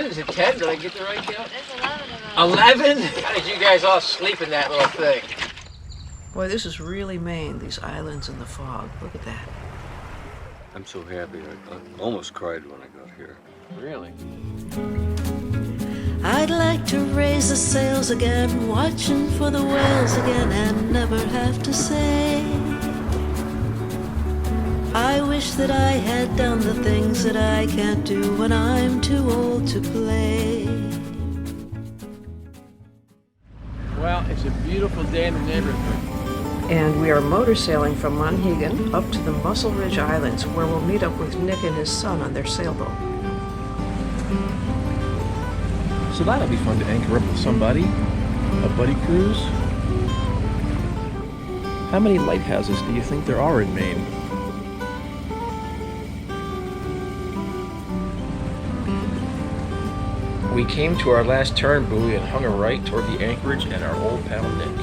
10? Is it 10? Did I get the right count? There's 11 of them. 11? How did you guys all sleep in that little thing? Boy, this is really Maine, these islands in the fog. Look at that. I'm so happy. I almost cried when I got here. Really? I'd like to raise the sails again, watching for the whales again, and never have to say I wish that I had done the things that I can't do when I'm too old to play. Well, it's a beautiful day in the neighborhood. And we are motor sailing from Monhegan up to the Muscle Ridge Islands, where we'll meet up with Nick and his son on their sailboat. So that'll be fun to anchor up with somebody, a buddy cruise. How many lighthouses do you think there are in Maine? We came to our last turn buoy and hung a right toward the anchorage and our old pal Nick.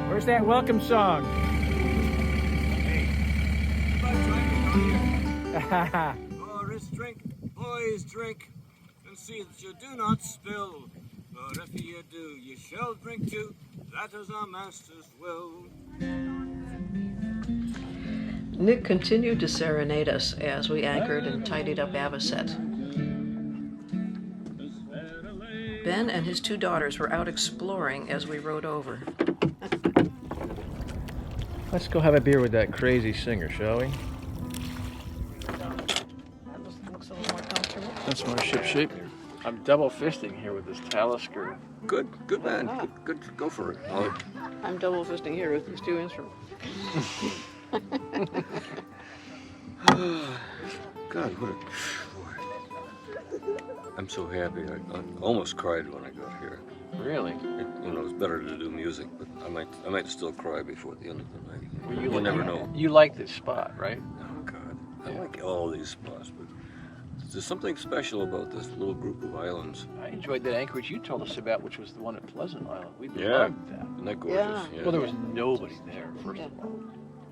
Where's that welcome song? Boys drink, boys drink, and see that you do not spill. But if you do, you shall drink too. That is our master's will. Nick continued to serenade us as we anchored and tidied up Avocet. Ben and his two daughters were out exploring as we rode over. Let's go have a beer with that crazy singer, shall we? That looks a little more comfortable. That's my ship shape. I'm double fisting here with this Talisker. Good man. Good. Go for it. I'm double fisting here with these two instruments. God, what a... I'm so happy. I almost cried when I got here. Really? It's better to do music, but I might still cry before the end of the night. Well, you never know. You like this spot, right? Oh, God. I like all these spots, but there's something special about this little group of islands. I enjoyed that anchorage you told us about, which was the one at Pleasant Island. We Yeah. loved that. Isn't that gorgeous? Yeah. Well, there was nobody there, first of all.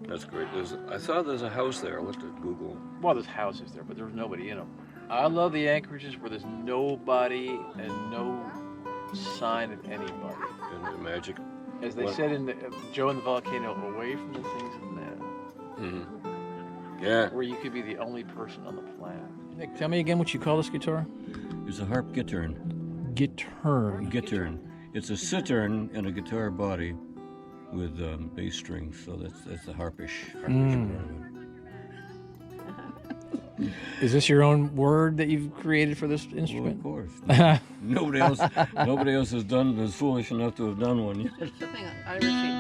That's great. I saw there's a house there. I looked at Google. Well, there's houses there, but there was nobody in them. I love the anchorages where there's nobody and no sign of anybody. And the magic. As they said in the Joe and the Volcano, away from the things of men. Mm-hmm. Yeah. Where you could be the only person on the planet. Nick, tell me again what you call this guitar? It's a harp gittern. Gittern. Gittern. It's a cittern and a guitar body with bass strings, so that's the harpish part of it. Is this your own word that you've created for this Well, instrument? of course. Nobody else is foolish enough to have done one yet. Hang on, I repeat.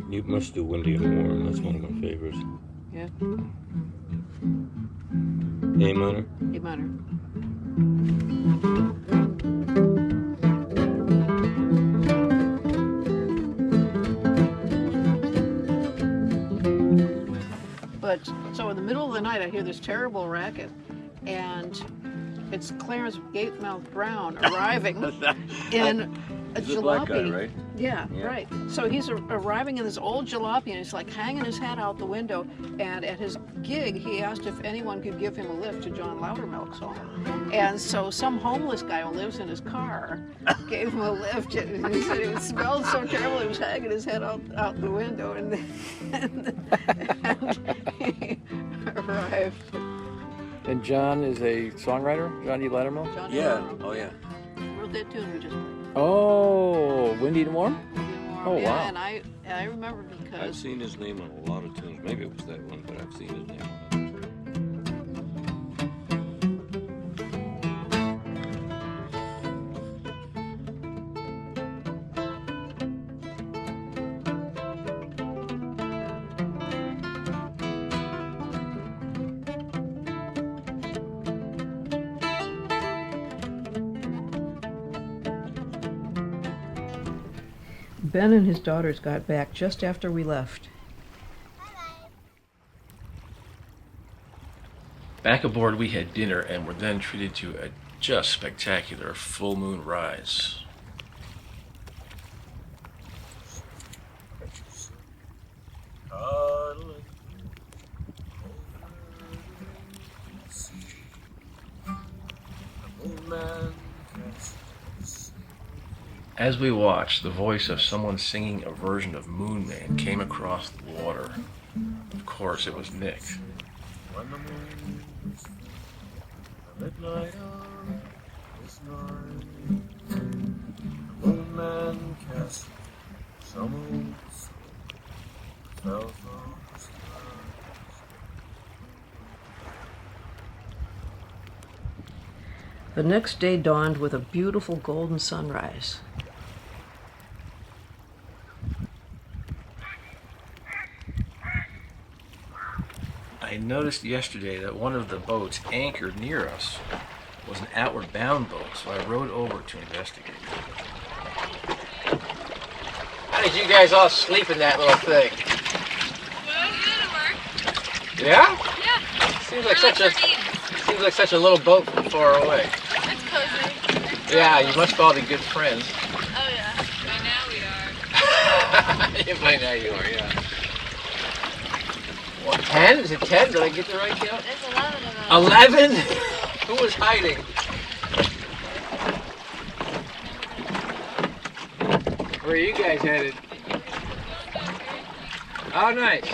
You must do Windy and Warm. That's one of my favorites. Yeah, A minor. A minor. But so in the middle of the night, I hear this terrible racket, and it's Clarence Gatemouth Brown arriving in a He's a jalopy. black guy, right? Yeah, Yeah. right. So he's arriving in this old jalopy, and he's like hanging his hat out the window. And at his gig, he asked if anyone could give him a lift to John Loudermilk's home. And so some homeless guy who lives in his car gave him a lift. And he said it smelled so terrible, he was hanging his head out the window. And he arrived. And John is a songwriter? John D. Loudermilk? John Yeah. Loudermilk Oh, yeah. wrote that tune we just played. Oh, Windy and Warm? Oh, Yeah, wow. and I remember I've because seen his name on a lot of tunes. Maybe it was that one, but I've seen his name on Ben and his daughters got back just after we left. Back aboard, we had dinner and were then treated to a just spectacular full moon rise. As we watched, the voice of someone singing a version of Moon Man came across the water. Of course, it was Nick. When the moon is the midnight hour is nigh, the Moon Man cast some old soul fell from the skies. The next day dawned with a beautiful golden sunrise. I noticed yesterday that one of the boats anchored near us was an outward bound boat, so I rowed over to investigate. How did you guys all sleep in that little thing? Well, you gotta work. Yeah? Yeah. Seems like such a little boat from far away. It's cozy. Yeah, you must all be good friends. Oh yeah. By now we are. Yeah, by now you are, yeah. What, 10? Is it 10? Did I get the right count? There's 11 of them. 11? Who was hiding? Where are you guys headed? Oh, nice.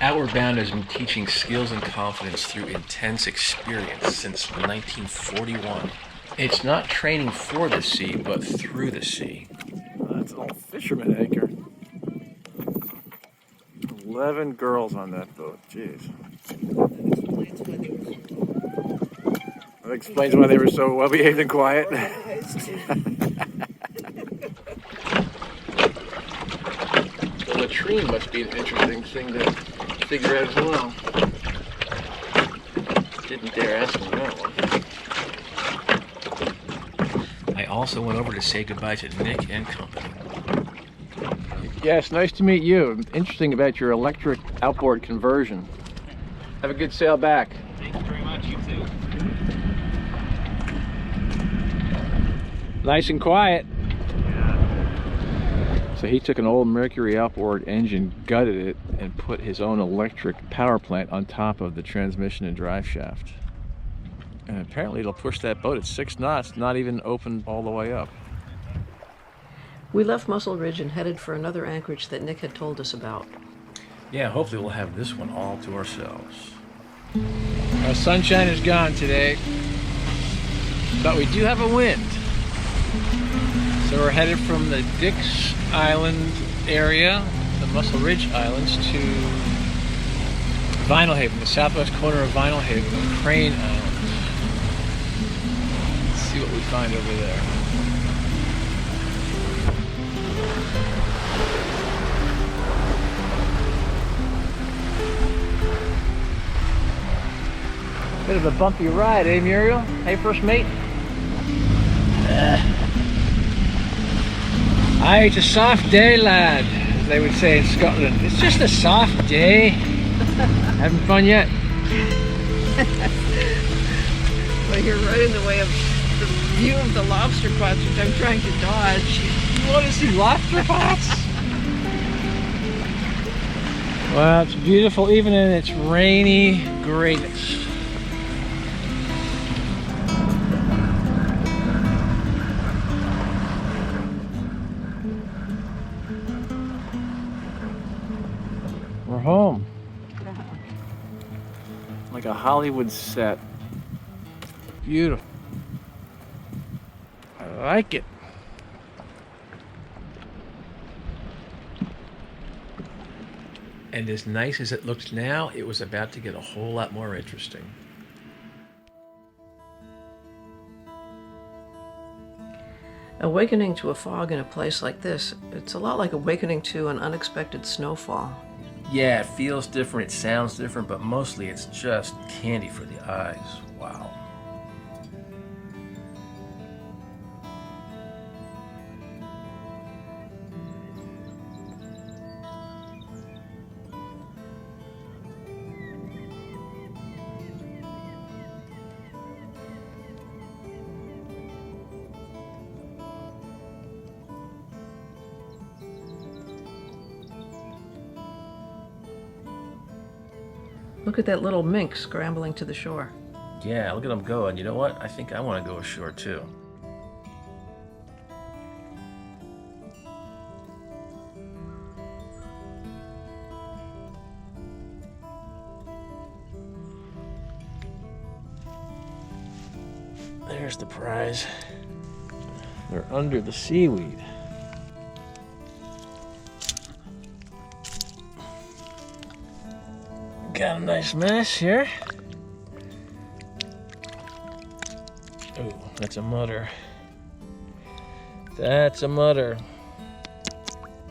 Outward Bound has been teaching skills and confidence through intense experience since 1941. It's not training for the sea, but through the sea. That's an old fisherman anchor. 11 girls on that boat. Jeez. That explains why they were so well behaved and quiet. The latrine must be an interesting thing to figure out as well. Didn't dare ask me that one. I also went over to say goodbye to Nick and company. Yes, nice to meet you. Interesting about your electric outboard conversion. Have a good sail back. Thank you very much. You too. Nice and quiet. So he took an old Mercury outboard engine, gutted it, and put his own electric power plant on top of the transmission and drive shaft. And apparently it'll push that boat at 6 knots, not even open all the way up. We left Muscle Ridge and headed for another anchorage that Nick had told us about. Yeah, hopefully we'll have this one all to ourselves. Our sunshine is gone today, but we do have a wind. So we're headed from the Dix Island area, the Muscle Ridge Islands, to Vinalhaven, the southwest corner of Vinalhaven, and Crane Island. Let's see what we find over there. Bit of a bumpy ride, eh, Muriel? Hey, first mate? Aye, it's a soft day, lad, as they would say in Scotland. It's just a soft day. Having fun yet? Well, you're right in the way of the view of the lobster pots, which I'm trying to dodge. You want to see lobster pots? Well, it's beautiful even in its rainy grayness. We're home. Like a Hollywood set. Beautiful. I like it. And as nice as it looks now, it was about to get a whole lot more interesting. Awakening to a fog in a place like this, it's a lot like awakening to an unexpected snowfall. Yeah, it feels different, it sounds different, but mostly it's just candy for the eyes. Wow. Look at that little mink scrambling to the shore. Yeah, look at them go. And you know what? I think I want to go ashore too. There's the prize. They're under the seaweed. Got a nice mess here. Oh, that's a mutter. That's a mutter.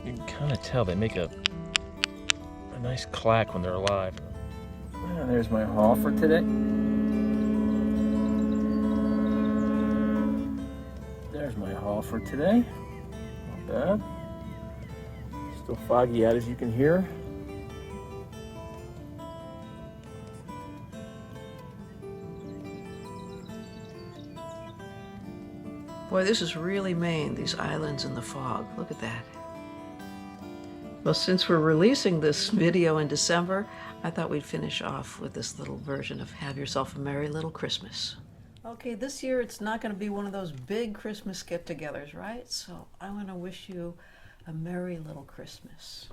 You can kind of tell they make a nice clack when they're alive. There's my haul for today. There's my haul for today. Not bad. Still foggy out, as you can hear. Boy, this is really Maine, these islands in the fog. Look at that. Well, since we're releasing this video in December, I thought we'd finish off with this little version of Have Yourself a Merry Little Christmas. Okay, this year it's not going to be one of those big Christmas get-togethers, right? So I want to wish you a merry little Christmas.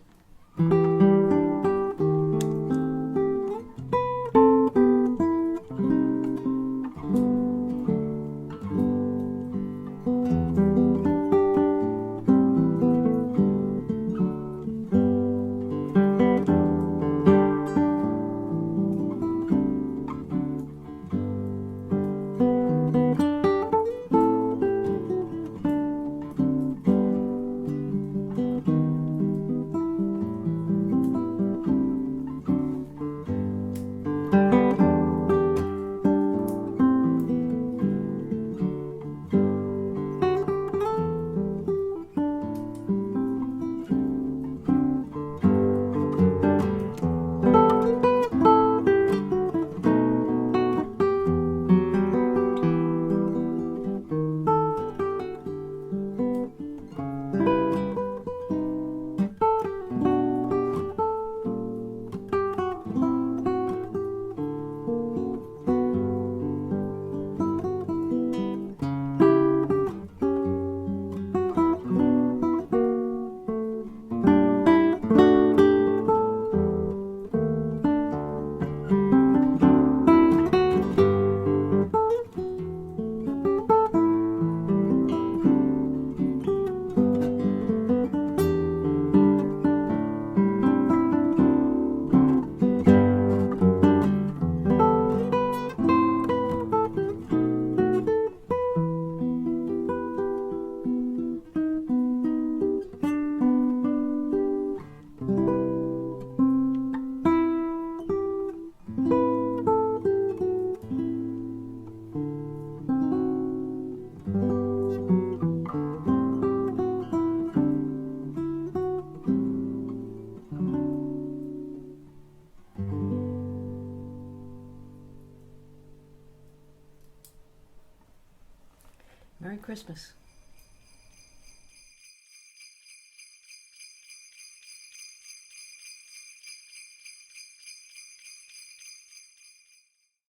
Merry Christmas.